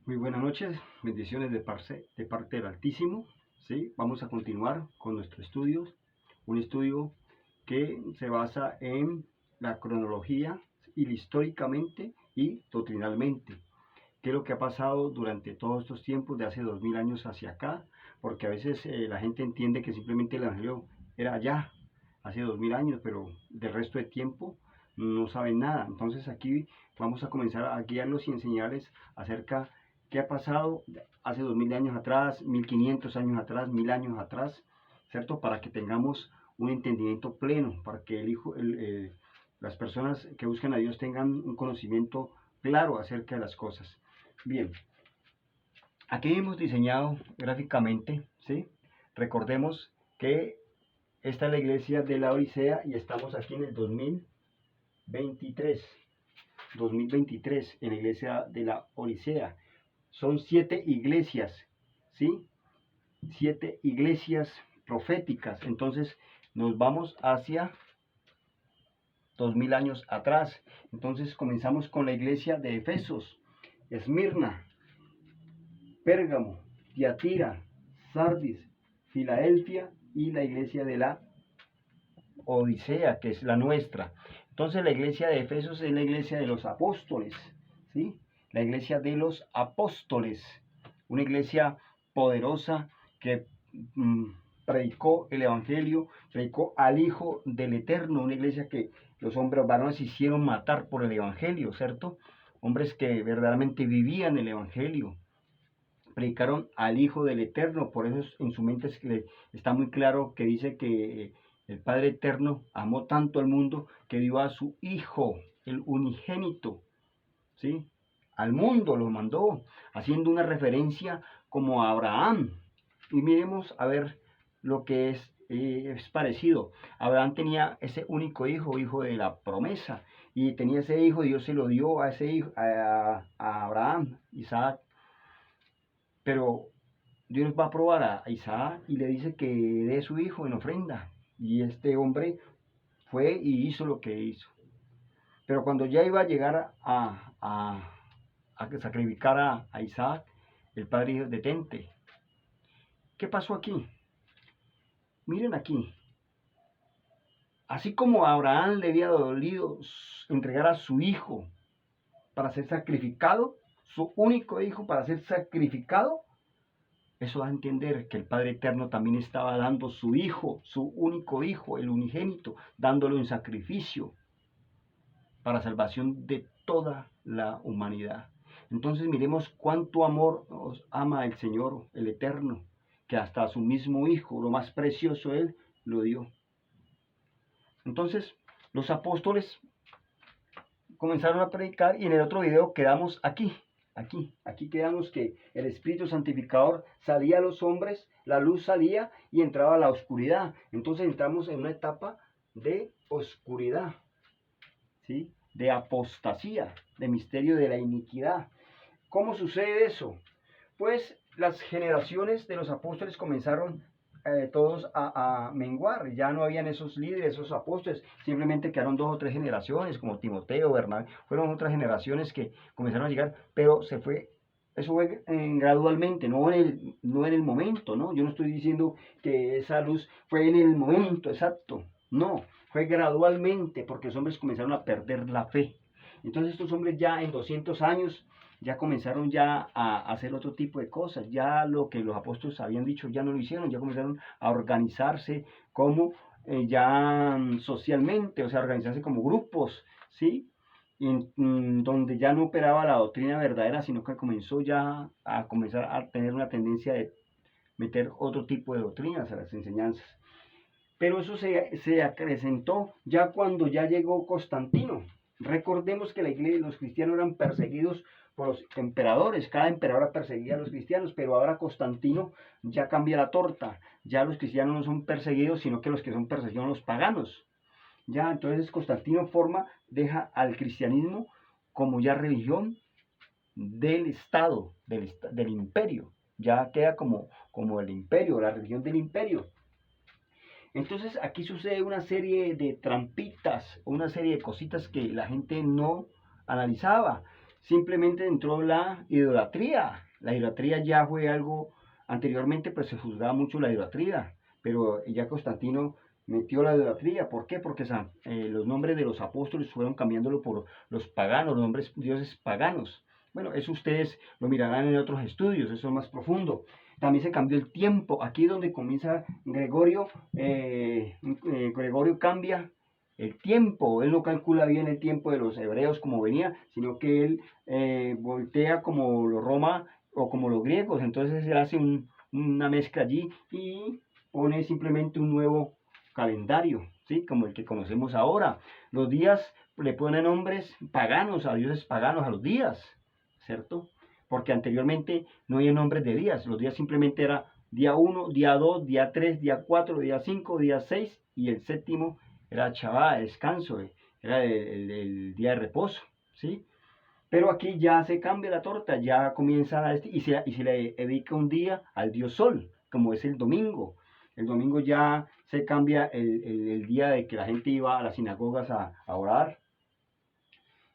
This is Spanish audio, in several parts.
Muy buenas noches, bendiciones de parte del Altísimo. ¿Sí? Vamos a continuar con nuestro estudio, un estudio que se basa en la cronología y históricamente y doctrinalmente. ¿Qué es lo que ha pasado durante todos estos tiempos de hace 2000 años hacia acá? Porque a veces la gente entiende que simplemente el Evangelio era allá, hace 2000 años, pero del resto de tiempo no saben nada. Entonces aquí vamos a comenzar a guiarlos y enseñarles acerca qué ha pasado hace 2000 años atrás, 1500 años atrás, 1000 años atrás, ¿cierto? Para que tengamos un entendimiento pleno, para que las personas que buscan a Dios tengan un conocimiento claro acerca de las cosas. Bien, aquí hemos diseñado gráficamente, ¿sí? Recordemos que esta es la iglesia de la Odisea y estamos aquí en el 2023 en la iglesia de la Odisea. Son 7 iglesias, ¿sí? 7 iglesias proféticas. Entonces nos vamos hacia 2000 años atrás. Entonces comenzamos con la iglesia de Efesos, Esmirna, Pérgamo, Tiatira, Sardis, Filadelfia y la iglesia de la Odisea, que es la nuestra. Entonces la iglesia de Efesos es la iglesia de los apóstoles, ¿sí? La iglesia de los apóstoles, una iglesia poderosa que predicó el evangelio, predicó al Hijo del Eterno, una iglesia que los hombres varones hicieron matar por el evangelio, ¿cierto? Hombres que verdaderamente vivían el evangelio, predicaron al Hijo del Eterno. Por eso en su mente está muy claro que dice que el Padre Eterno amó tanto al mundo que dio a su Hijo, el unigénito, ¿sí? Al mundo lo mandó, haciendo una referencia como a Abraham. Y miremos a ver lo que es parecido. Abraham tenía ese único hijo, hijo de la promesa, y tenía ese hijo, Dios se lo dio a ese hijo, a Abraham, Isaac. Pero Dios va a probar a Isaac y le dice que dé su hijo en ofrenda. Y este hombre fue y hizo lo que hizo. Pero cuando ya iba a llegar a sacrificar a Isaac, el padre dijo, detente. ¿Qué pasó aquí? Miren aquí. Así como a Abraham le había dolido entregar a su hijo para ser sacrificado, su único hijo para ser sacrificado, eso da a entender que el Padre Eterno también estaba dando su Hijo, su único Hijo, el unigénito, dándolo en sacrificio para salvación de toda la humanidad. Entonces miremos cuánto amor nos ama el Señor, el Eterno, que hasta a su mismo Hijo, lo más precioso, Él lo dio. Entonces los apóstoles comenzaron a predicar y en el otro video quedamos aquí quedamos que el Espíritu Santificador salía a los hombres, la luz salía y entraba a la oscuridad. Entonces entramos en una etapa de oscuridad, ¿sí? De apostasía, de misterio de la iniquidad. ¿Cómo sucede eso? Pues las generaciones de los apóstoles comenzaron todos a menguar, ya no habían esos líderes, esos apóstoles, simplemente quedaron 2 o 3 generaciones, como Timoteo, Bernabé, fueron otras generaciones que comenzaron a llegar, pero eso fue gradualmente, no en el momento, ¿no? Yo no estoy diciendo que esa luz fue en el momento exacto, no, fue gradualmente, porque los hombres comenzaron a perder la fe. Entonces estos hombres ya en 200 años ya comenzaron ya a hacer otro tipo de cosas, ya lo que los apóstoles habían dicho ya no lo hicieron, ya comenzaron a organizarse como ya socialmente, o sea, organizarse como grupos, ¿sí? Donde ya no operaba la doctrina verdadera, sino que comenzó ya a comenzar a tener una tendencia de meter otro tipo de doctrinas a las enseñanzas. Pero eso se acrecentó ya cuando ya llegó Constantino. Recordemos que la iglesia, los cristianos eran perseguidos por los emperadores, cada emperador perseguía a los cristianos, pero ahora Constantino ya cambia la torta, ya los cristianos no son perseguidos, sino que los que son perseguidos son los paganos. Ya entonces Constantino deja al cristianismo como ya religión del Estado, del imperio, ya queda como el imperio, la religión del imperio. Entonces aquí sucede una serie de trampitas, una serie de cositas que la gente no analizaba. simplemente entró la idolatría. La idolatría ya fue algo, anteriormente pues se juzgaba mucho la idolatría, pero ya Constantino metió la idolatría. ¿Por qué? Porque los nombres de los apóstoles fueron cambiándolo por los paganos, los nombres dioses paganos. Bueno, eso ustedes lo mirarán en otros estudios, eso es más profundo. También se cambió el tiempo. Aquí es donde comienza Gregorio. Gregorio cambia el tiempo. Él no calcula bien el tiempo de los hebreos como venía, sino que él voltea como los Roma o como los griegos. Entonces él hace una mezcla allí y pone simplemente un nuevo calendario, ¿sí? Como el que conocemos ahora. Los días le ponen nombres paganos, a dioses paganos a los días, ¿cierto? Porque anteriormente no había nombres de días, los días simplemente era día 1, día 2, día 3, día 4, día 5, día 6 y el séptimo era Shabbat, descanso, era el día de reposo, ¿sí? Pero aquí ya se cambia la torta, ya comienza y se le dedica un día al dios sol, como es el domingo. El domingo ya se cambia el día de que la gente iba a las sinagogas a orar,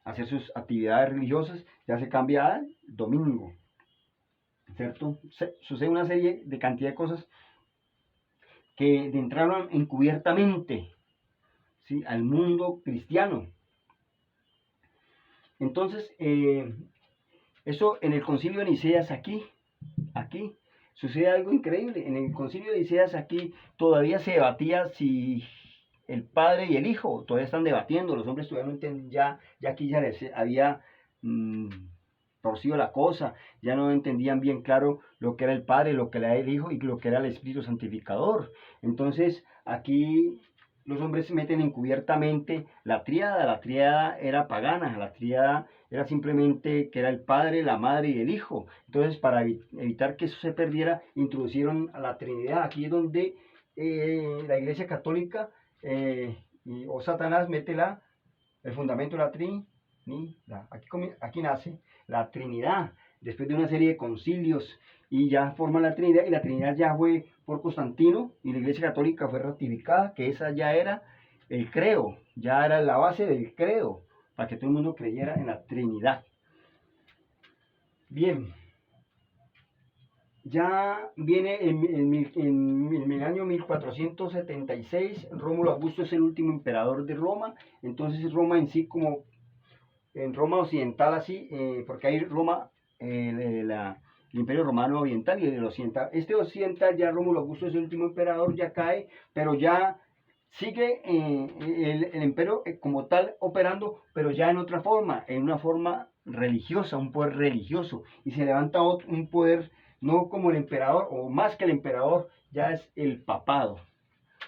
a hacer sus actividades religiosas, ya se cambia al domingo, ¿cierto? Sucede una serie de cantidad de cosas que entraron encubiertamente, ¿sí?, al mundo cristiano. Entonces, eso en el concilio de Niceas aquí, sucede algo increíble. En el concilio de Niceas aquí todavía se debatía si el padre y el hijo, todavía están debatiendo, los hombres todavía no entienden, ya aquí ya les había torcido la cosa, ya no entendían bien claro lo que era el padre, lo que era el hijo y lo que era el Espíritu Santificador. Entonces aquí los hombres se meten encubiertamente la tríada era pagana, la tríada era simplemente que era el Padre, la Madre y el Hijo. Entonces, para evitar que eso se perdiera, introducieron a la Trinidad. Aquí es donde la Iglesia Católica o Satanás mete el fundamento de la Trinidad. Aquí nace la Trinidad, después de una serie de concilios, y ya forman la Trinidad, y la Trinidad ya fue por Constantino, y la Iglesia Católica fue ratificada, que esa ya era el credo, ya era la base del credo, para que todo el mundo creyera en la Trinidad. Bien, ya viene en el año 1476, Rómulo Augusto es el último emperador de Roma. Entonces Roma en sí, como en Roma occidental así, porque hay Roma, el Imperio Romano Oriental y el occidental. Este occidental, ya Rómulo Augusto es el último emperador, ya cae, pero ya sigue el imperio como tal operando, pero ya en otra forma, en una forma religiosa, un poder religioso, y se levanta un poder no como el emperador, o más que el emperador, ya es el papado.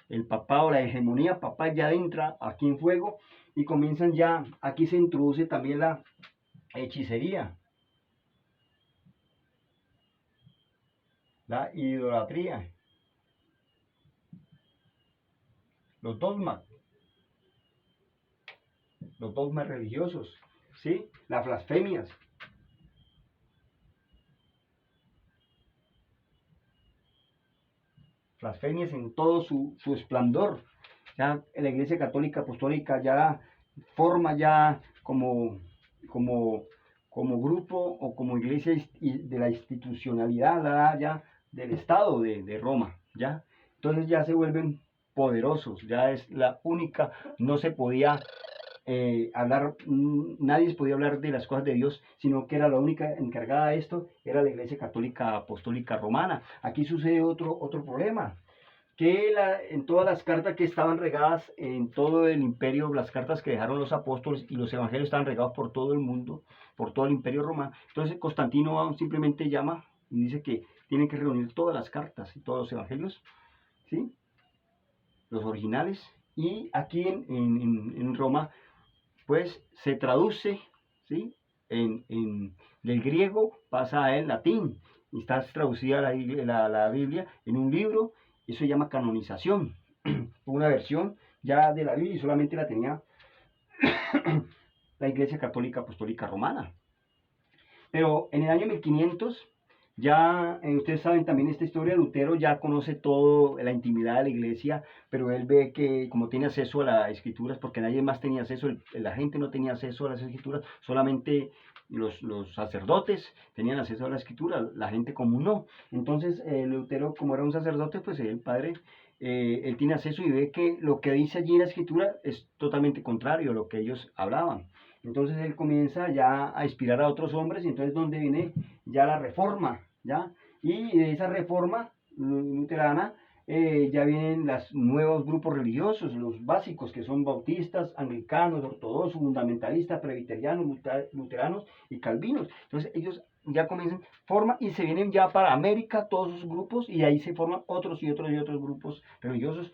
El papado, la hegemonía papal ya entra aquí en fuego, y comienzan ya, aquí se introduce también la hechicería, la idolatría, los dogmas religiosos, ¿sí? Las blasfemias. Blasfemias en todo su esplendor. Ya la Iglesia Católica Apostólica ya forma ya como grupo o como iglesia de la institucionalidad ya del Estado de Roma, ¿ya? Entonces ya se vuelven poderosos, ya es la única, no se podía hablar, nadie podía hablar de las cosas de Dios, sino que era la única encargada de esto, era la Iglesia Católica Apostólica Romana. Aquí sucede otro problema, que en todas las cartas que estaban regadas en todo el imperio, las cartas que dejaron los apóstoles y los evangelios estaban regados por todo el mundo, por todo el imperio romano. Entonces Constantino simplemente llama y dice que tienen que reunir todas las cartas y todos los evangelios, ¿sí?, los originales, y aquí en Roma pues se traduce, ¿sí?, del griego pasa al latín, y está traducida la Biblia en un libro. Eso se llama canonización, una versión ya de la Biblia, y solamente la tenía la Iglesia Católica Apostólica Romana. Pero en el año 1500, ya ustedes saben también esta historia, Lutero ya conoce todo, la intimidad de la iglesia, pero él ve que como tiene acceso a las escrituras, porque nadie más tenía acceso, la gente no tenía acceso a las escrituras, solamente los sacerdotes tenían acceso a la escritura, la gente común no. Entonces Lutero, como era un sacerdote, pues el padre, él tiene acceso y ve que lo que dice allí en la escritura es totalmente contrario a lo que ellos hablaban. Entonces él comienza ya a inspirar a otros hombres, y entonces donde viene ya la reforma, ¿ya? Y de esa reforma luterana ya vienen los nuevos grupos religiosos, los básicos, que son bautistas, anglicanos, ortodoxos, fundamentalistas, presbiterianos, luteranos y calvinos. Entonces ellos ya comienzan, forman y se vienen ya para América todos esos grupos, y ahí se forman otros y otros y otros grupos religiosos,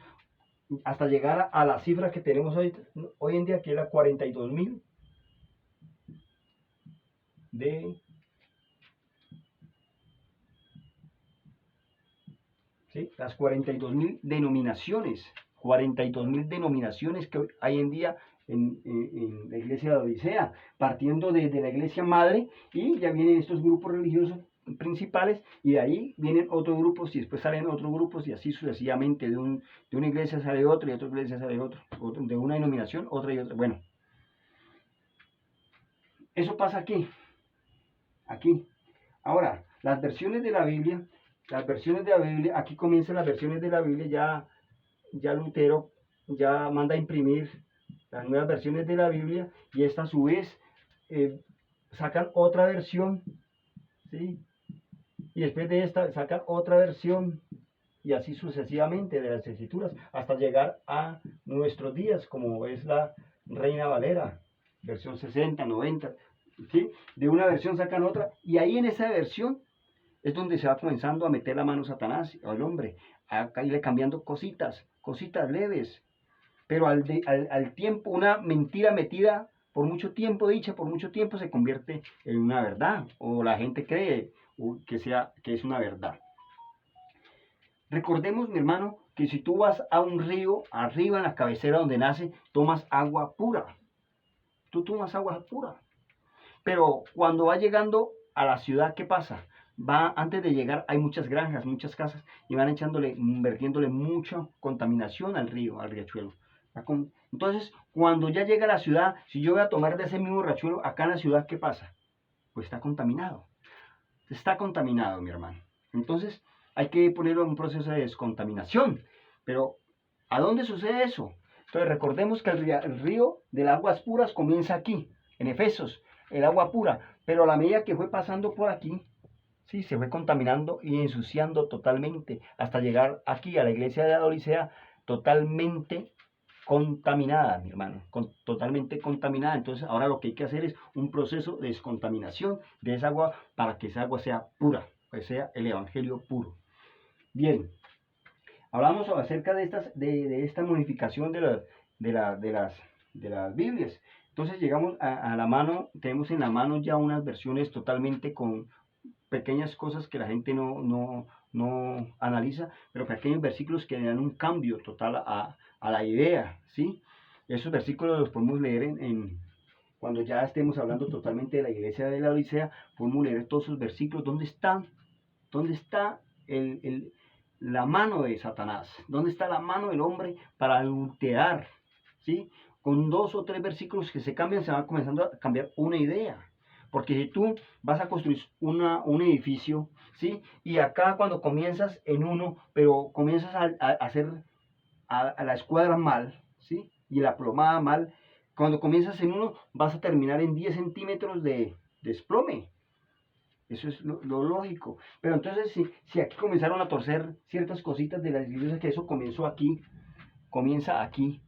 hasta llegar a la cifra que tenemos hoy en día, que es la 42.000 de... ¿Sí? Las 42.000 denominaciones, 42.000 denominaciones que hay en día en la iglesia de la Odisea, partiendo de la iglesia madre, y ya vienen estos grupos religiosos principales, y de ahí vienen otros grupos, y después salen otros grupos, y así sucesivamente, de una iglesia sale otro, y de otra iglesia sale otro, de una denominación, otra y otra. Bueno, eso pasa aquí. Ahora, las versiones de la Biblia, aquí comienzan las versiones de la Biblia, ya Lutero ya manda a imprimir las nuevas versiones de la Biblia, y esta a su vez sacan otra versión, ¿sí? Y después de esta sacan otra versión, y así sucesivamente de las escrituras, hasta llegar a nuestros días, como es la Reina Valera, versión 60, 90, ¿sí? De una versión sacan otra, y ahí en esa versión es donde se va comenzando a meter la mano Satanás al hombre, a irle cambiando cositas leves, pero al tiempo una mentira metida por mucho tiempo, dicha por mucho tiempo, se convierte en una verdad, o la gente cree que es una verdad. Recordemos, mi hermano, que si tú vas a un río, arriba en la cabecera donde nace, tomas agua pura. Tú tomas agua pura. Pero cuando va llegando a la ciudad, ¿qué pasa? Antes de llegar hay muchas granjas, muchas casas, y van vertiéndole mucha contaminación al río, al riachuelo. Entonces, cuando ya llega a la ciudad, si yo voy a tomar de ese mismo riachuelo, acá en la ciudad, ¿qué pasa? Pues está contaminado. Está contaminado, mi hermano. Entonces, hay que ponerlo en un proceso de descontaminación. Pero, ¿a dónde sucede eso? Entonces, recordemos que el río de las aguas puras comienza aquí, en Efesos, el agua pura. Pero a la medida que fue pasando por aquí, sí, se fue contaminando y ensuciando totalmente, hasta llegar aquí a la iglesia de la Odisea, totalmente contaminada, mi hermano, totalmente contaminada. Entonces ahora lo que hay que hacer es un proceso de descontaminación de esa agua, para que esa agua sea pura, que sea el evangelio puro. Bien, hablamos acerca de esta modificación de las Biblias. Entonces llegamos a la mano, tenemos en la mano ya unas versiones totalmente con pequeñas cosas que la gente no analiza, pero pequeños versículos que le dan un cambio total a la idea, ¿sí? Esos versículos los podemos leer cuando ya estemos hablando totalmente de la iglesia de la Odisea, podemos leer todos esos versículos. ¿Dónde está la mano de Satanás? ¿Dónde está la mano del hombre para adulterar? ¿Sí? Con 2 o 3 versículos que se cambian, se va comenzando a cambiar una idea. Porque si tú vas a construir un edificio, ¿sí? Y acá cuando comienzas en uno, pero comienzas a hacer a la escuadra mal, ¿sí? Y la plomada mal, cuando comienzas en uno, vas a terminar en 10 centímetros de desplome. Eso es lo lógico. Pero entonces, si aquí comenzaron a torcer ciertas cositas de las iglesias, que eso comienza aquí,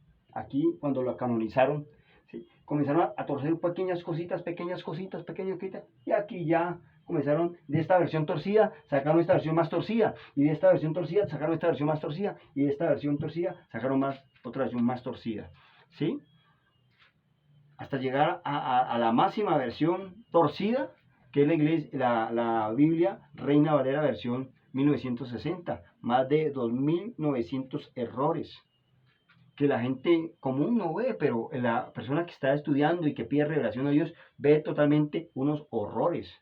cuando lo canonizaron, ¿sí? Comenzaron a torcer pequeñas cositas, y aquí ya comenzaron de esta versión torcida, sacaron esta versión más torcida, y de esta versión torcida sacaron esta versión más torcida, y de esta versión torcida sacaron otra versión más torcida, ¿sí? Hasta llegar a la máxima versión torcida, que es la Biblia Reina Valera versión 1960, más de 2.900 errores, que la gente común no ve, pero la persona que está estudiando y que pide revelación a Dios ve totalmente unos horrores,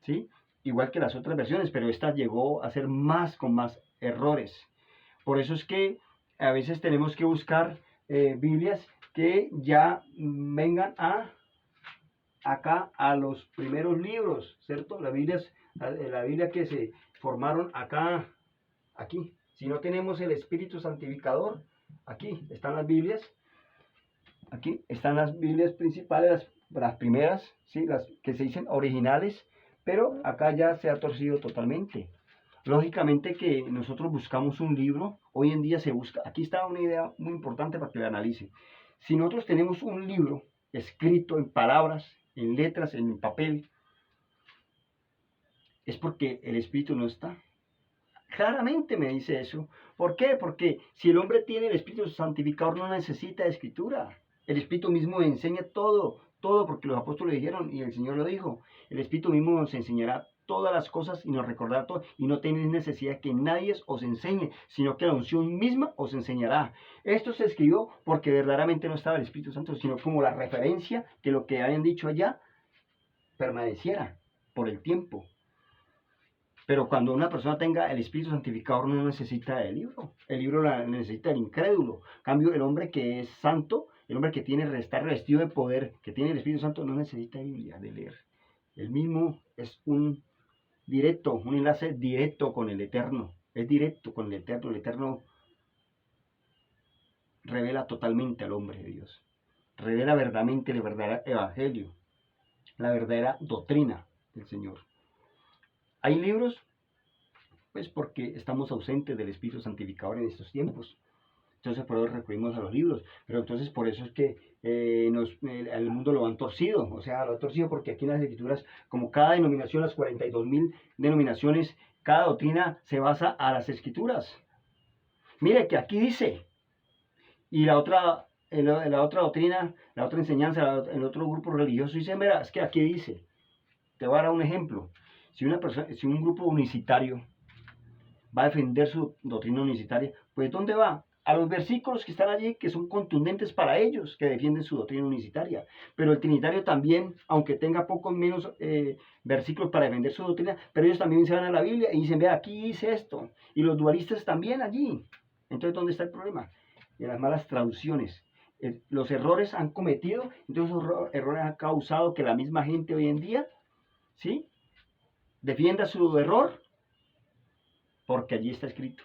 ¿sí? Igual que las otras versiones, pero esta llegó a ser con más errores. Por eso es que a veces tenemos que buscar Biblias que ya vengan acá a los primeros libros, ¿cierto? La Biblia que se formaron acá, aquí. Si no tenemos el Espíritu Santificador, aquí están las Biblias. Aquí están las Biblias principales, las primeras, ¿sí? Las que se dicen originales, pero acá ya se ha torcido totalmente. Lógicamente que nosotros buscamos un libro, hoy en día se busca, aquí está una idea muy importante para que la analicen. Si nosotros tenemos un libro escrito en palabras, en letras, en papel, es porque el Espíritu no está. Claramente me dice eso. ¿Por qué? Porque si el hombre tiene el Espíritu Santificador no necesita escritura. El Espíritu mismo enseña todo, todo, porque los apóstoles dijeron y el Señor lo dijo. El Espíritu mismo nos enseñará todas las cosas y nos recordará todo. Y no tenéis necesidad que nadie os enseñe, sino que la unción misma os enseñará. Esto se escribió porque verdaderamente no estaba el Espíritu Santo, sino como la referencia que lo que habían dicho allá permaneciera por el tiempo. Pero cuando una persona tenga el Espíritu Santificador no necesita el libro la necesita el incrédulo. En cambio, el hombre que es santo, el hombre que está revestido de poder, que tiene el Espíritu Santo, no necesita Biblia de leer. El mismo es un enlace directo con el Eterno. Es directo con el Eterno revela totalmente al hombre de Dios. Revela verdaderamente el verdadero evangelio, la verdadera doctrina del Señor. Hay libros, pues porque estamos ausentes del Espíritu Santificador en estos tiempos. Entonces por eso recurrimos a los libros. Pero entonces por eso es que el mundo lo han torcido. O sea, lo han torcido porque aquí en las Escrituras, como cada denominación, las 42.000 denominaciones, cada doctrina se basa a las Escrituras. Mire que aquí dice, y la otra doctrina, la otra enseñanza, el otro grupo religioso dice, mira, es que aquí dice, te voy a dar un ejemplo. Si un grupo unicitario va a defender su doctrina unicitaria, pues ¿dónde va? A los versículos que están allí, que son contundentes para ellos, que defienden su doctrina unicitaria. Pero el trinitario también, aunque tenga pocos menos versículos para defender su doctrina, pero ellos también se van a la Biblia y dicen, vea, aquí dice esto. Y los dualistas también allí. Entonces, ¿dónde está el problema? En las malas traducciones. Los errores han cometido, entonces esos errores han causado que la misma gente hoy en día, ¿sí?, defienda su error, porque allí está escrito.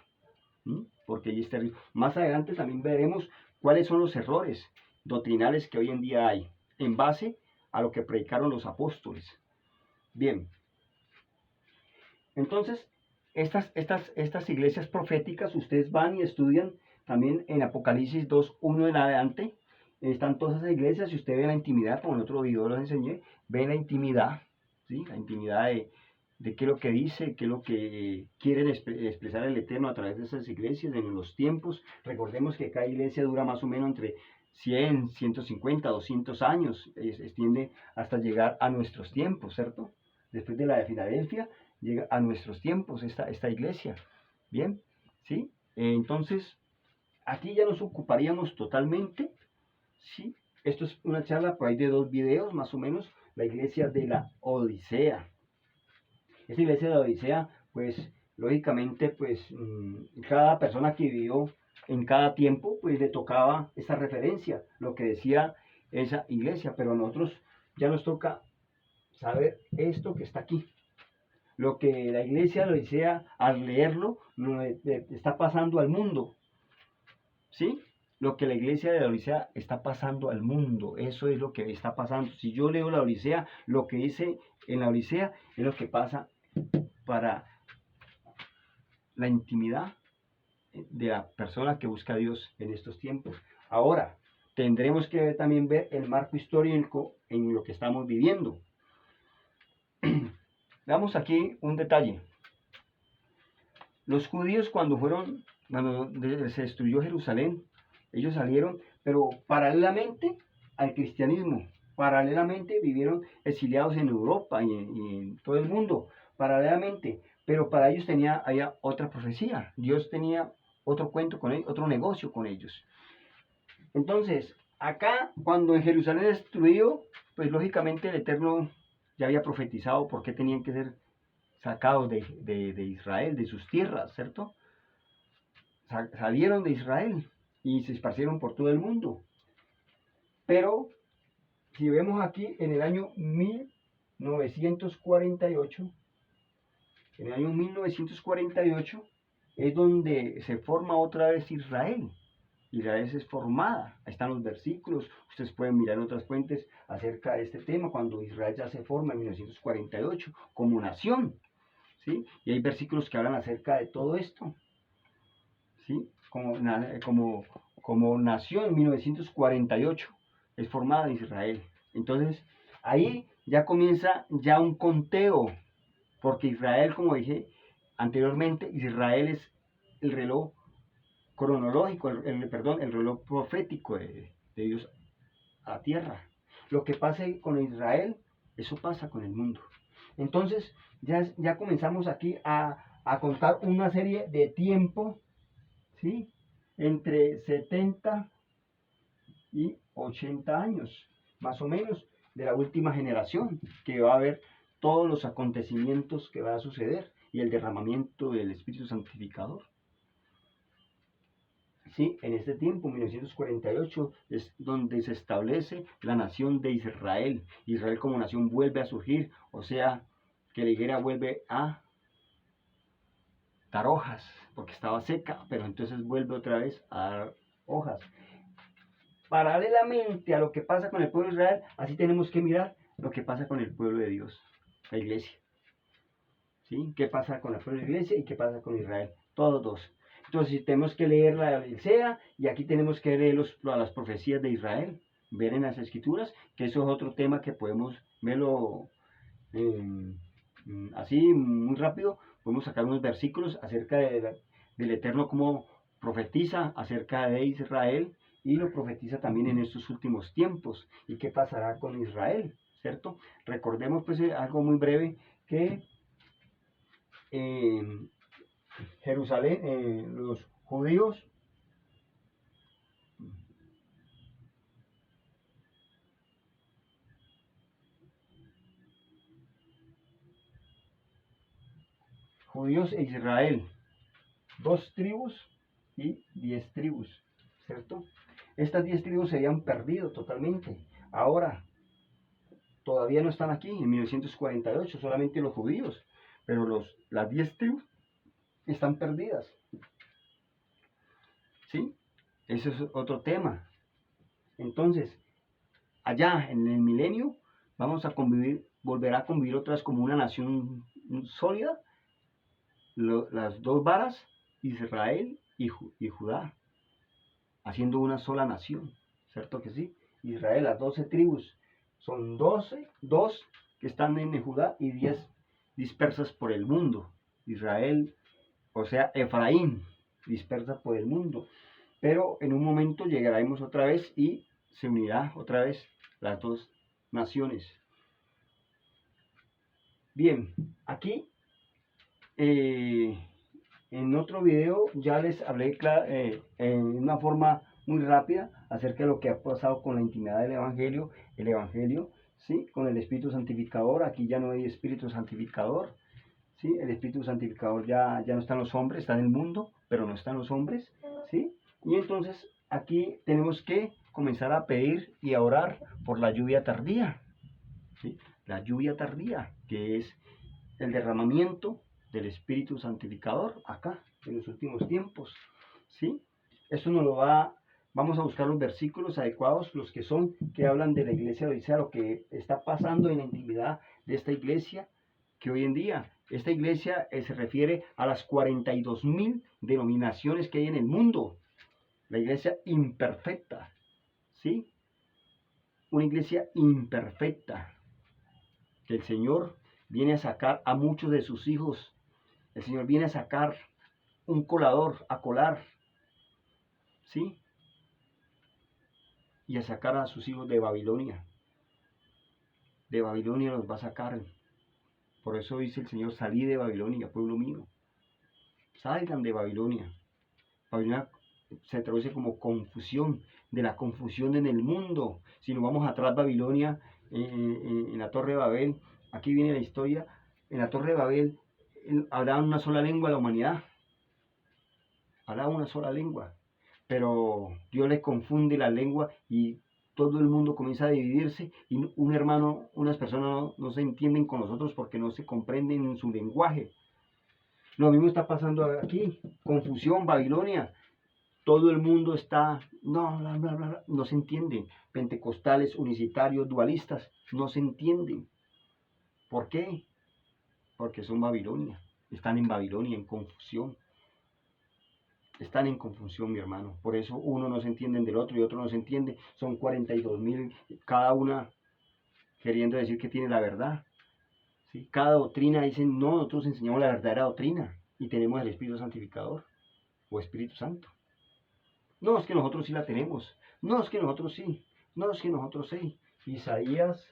Porque allí está escrito. Más adelante también veremos cuáles son los errores doctrinales que hoy en día hay, en base a lo que predicaron los apóstoles. Bien. Entonces, estas iglesias proféticas, ustedes van y estudian también en Apocalipsis 2:1 en adelante. Están todas esas iglesias, si usted ve la intimidad, como en otro video los enseñé, ve la intimidad, ¿sí? La intimidad de qué es lo que dice, qué es lo que quieren expresar el Eterno a través de esas iglesias en los tiempos. Recordemos que cada iglesia dura más o menos entre 100, 150, 200 años, extiende hasta llegar a nuestros tiempos, ¿cierto? Después de la de Filadelfia, llega a nuestros tiempos esta iglesia. Bien, ¿sí? Entonces, aquí ya nos ocuparíamos totalmente, ¿sí? Esto es una charla por ahí de 2 videos, más o menos, la iglesia de la Odisea. Esta iglesia de la Odisea, pues, lógicamente, pues, cada persona que vivió en cada tiempo, pues, le tocaba esa referencia, lo que decía esa iglesia, pero a nosotros ya nos toca saber esto que está aquí. Lo que la iglesia de la Odisea, al leerlo, está pasando al mundo, ¿sí? Lo que la iglesia de la Odisea está pasando al mundo, eso es lo que está pasando. Si yo leo la Odisea, lo que dice en la Odisea es lo que pasa para la intimidad de la persona que busca a Dios en estos tiempos. Ahora, tendremos que también ver el marco histórico en lo que estamos viviendo. Veamos aquí un detalle. Los judíos cuando se destruyó Jerusalén, ellos salieron, pero paralelamente al cristianismo, paralelamente vivieron exiliados en Europa y en todo el mundo, paralelamente, pero para ellos había otra profecía, Dios tenía otro cuento con ellos, otro negocio con ellos. Entonces, acá, cuando en Jerusalén es destruido, pues lógicamente el Eterno ya había profetizado por qué tenían que ser sacados de Israel, de sus tierras, ¿cierto? Salieron de Israel y se esparcieron por todo el mundo. Pero si vemos aquí en el año 1948, en el año 1948 es donde se forma otra vez Israel. Israel es formada, ahí están los versículos, ustedes pueden mirar en otras fuentes acerca de este tema, cuando Israel ya se forma en 1948 como nación, ¿sí? Y hay versículos que hablan acerca de todo esto, ¿sí? Como nación en 1948 es formada Israel. Entonces, ahí ya comienza ya un conteo, porque Israel, como dije anteriormente, Israel es el reloj cronológico, perdón, el reloj profético de Dios a la tierra. Lo que pase con Israel, eso pasa con el mundo. Entonces, ya comenzamos aquí a contar una serie de tiempo, ¿sí? Entre 70 y 80 años, más o menos, de la última generación, que va a haber todos los acontecimientos que va a suceder y el derramamiento del Espíritu Santificador. Sí, en este tiempo, 1948, es donde se establece la nación de Israel. Israel como nación vuelve a surgir, o sea, que la higuera vuelve a dar hojas, porque estaba seca, pero entonces vuelve otra vez a dar hojas. Paralelamente a lo que pasa con el pueblo de Israel, así tenemos que mirar lo que pasa con el pueblo de Dios, la iglesia. ¿Sí? ¿Qué pasa con el pueblo de la iglesia y qué pasa con Israel? Todos dos. Entonces tenemos que leer la Odisea y aquí tenemos que leer las profecías de Israel, ver en las escrituras, que eso es otro tema que podemos verlo así muy rápido. Podemos sacar unos versículos acerca del Eterno, como profetiza acerca de Israel y lo profetiza también en estos últimos tiempos y qué pasará con Israel, ¿cierto? Recordemos pues algo muy breve que Jerusalén, los judíos e Israel, 2 tribus y 10 tribus, ¿cierto? Estas 10 tribus se habían perdido totalmente. Ahora, todavía no están aquí, en 1948, solamente los judíos, pero las 10 tribus están perdidas. ¿Sí? Ese es otro tema. Entonces, allá en el milenio, vamos a convivir, volverá a convivir otra vez como una nación sólida, las dos varas, Israel y Judá, haciendo una sola nación, ¿cierto que sí? Israel, las 12 tribus, son 2 que están en Judá y 10 dispersas por el mundo. Israel, o sea, Efraín, dispersa por el mundo. Pero en un momento llegaremos otra vez y se unirá otra vez las dos naciones. Bien, aquí en otro video ya les hablé en una forma muy rápida acerca de lo que ha pasado con la intimidad del Evangelio, ¿sí? Con el Espíritu Santificador. Aquí ya no hay Espíritu Santificador, ¿sí? El Espíritu Santificador ya no está en los hombres, está en el mundo, pero no está en los hombres, ¿sí? Y entonces aquí tenemos que comenzar a pedir y a orar por la lluvia tardía, ¿sí? La lluvia tardía, que es el derramamiento del Espíritu Santificador acá, en los últimos tiempos, ¿sí? Eso nos lo vamos a buscar los versículos adecuados, los que hablan de la iglesia de Odisea, lo que está pasando en la intimidad de esta iglesia, que hoy en día, esta iglesia se refiere a las 42.000 denominaciones que hay en el mundo, la iglesia imperfecta, ¿sí? Una iglesia imperfecta, que el Señor viene a sacar a muchos de sus hijos. El Señor viene a sacar un colador, a colar, ¿sí? Y a sacar a sus hijos de Babilonia. De Babilonia los va a sacar. Por eso dice el Señor, salí de Babilonia, pueblo mío. Salgan de Babilonia. Babilonia se traduce como confusión, de la confusión en el mundo. Si nos vamos atrás, Babilonia, en la Torre de Babel, aquí viene la historia, en la Torre de Babel habrá una sola lengua la humanidad, habrá una sola lengua, pero Dios les confunde la lengua y todo el mundo comienza a dividirse y un hermano, unas personas no se entienden con los otros porque no se comprenden en su lenguaje. Lo mismo está pasando aquí, confusión, Babilonia. Todo el mundo está, no se entienden. Pentecostales, unicitarios, dualistas, no se entienden. ¿Por qué? Porque son Babilonia. Están en Babilonia, en confusión. Están en confusión, mi hermano. Por eso uno no se entiende del otro y otro no se entiende. Son 42.000, cada una queriendo decir que tiene la verdad. ¿Sí? Cada doctrina dicen, no, nosotros enseñamos la verdadera doctrina y tenemos el Espíritu Santificador o Espíritu Santo. No, es que nosotros sí la tenemos. No, es que nosotros sí. No, es que nosotros sí. Isaías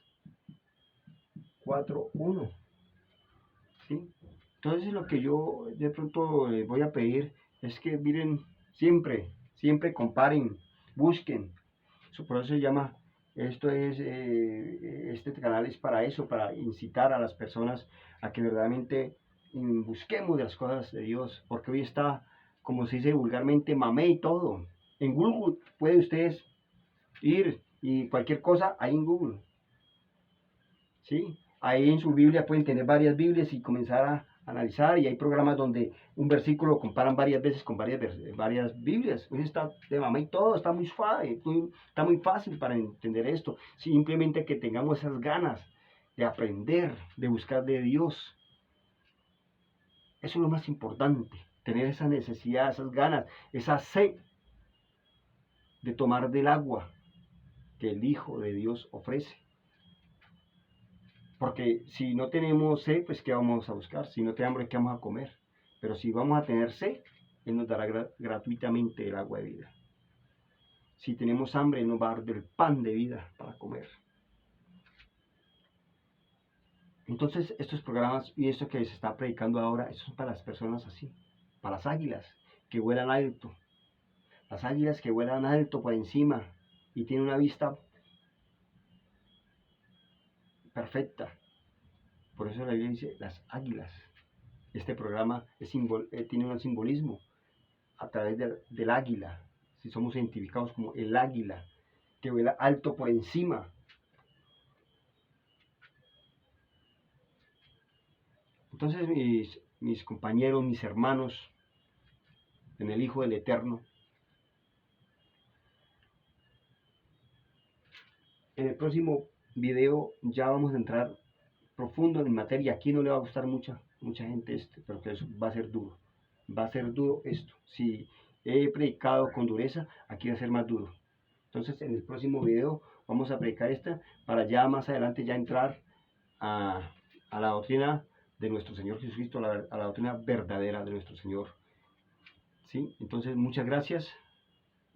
4:1. ¿Sí? Entonces lo que yo de pronto voy a pedir es que miren, siempre comparen, busquen. Eso por eso se llama, este canal es para eso, para incitar a las personas a que verdaderamente busquemos de las cosas de Dios, porque hoy está, como se dice vulgarmente, mamé y todo. En Google puede ustedes ir y cualquier cosa ahí en Google, ¿sí? Ahí en su Biblia pueden tener varias Biblias y comenzar a analizar, y hay programas donde un versículo comparan varias veces con varias Biblias. Hoy está de mamá y todo, está muy suave, está muy fácil para entender esto. Simplemente que tengamos esas ganas de aprender, de buscar de Dios. Eso es lo más importante, tener esa necesidad, esas ganas, esa sed de tomar del agua que el Hijo de Dios ofrece. Porque si no tenemos sed, pues ¿qué vamos a buscar? Si no tenemos hambre, ¿qué vamos a comer? Pero si vamos a tener sed, Él nos dará gratuitamente el agua de vida. Si tenemos hambre, Él nos va a dar del pan de vida para comer. Entonces, estos programas y esto que se está predicando ahora, eso es para las personas así, para las águilas que vuelan alto. Las águilas que vuelan alto por encima y tienen una vista perfecta. Por eso la Biblia dice las águilas. Este programa tiene un simbolismo a través del águila. Si somos identificados como el águila que vuela alto por encima. Entonces mis compañeros, mis hermanos en el Hijo del Eterno, en el próximo video ya vamos a entrar profundo en materia. Aquí no le va a gustar mucha gente pero que eso va a ser duro. Va a ser duro esto. Si he predicado con dureza, aquí va a ser más duro. Entonces en el próximo video vamos a predicar esta para ya más adelante ya entrar a la doctrina de nuestro Señor Jesucristo, a la doctrina verdadera de nuestro Señor. ¿Sí? Entonces muchas gracias,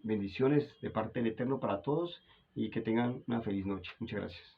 bendiciones de parte del Eterno para todos y que tengan una feliz noche. Muchas gracias.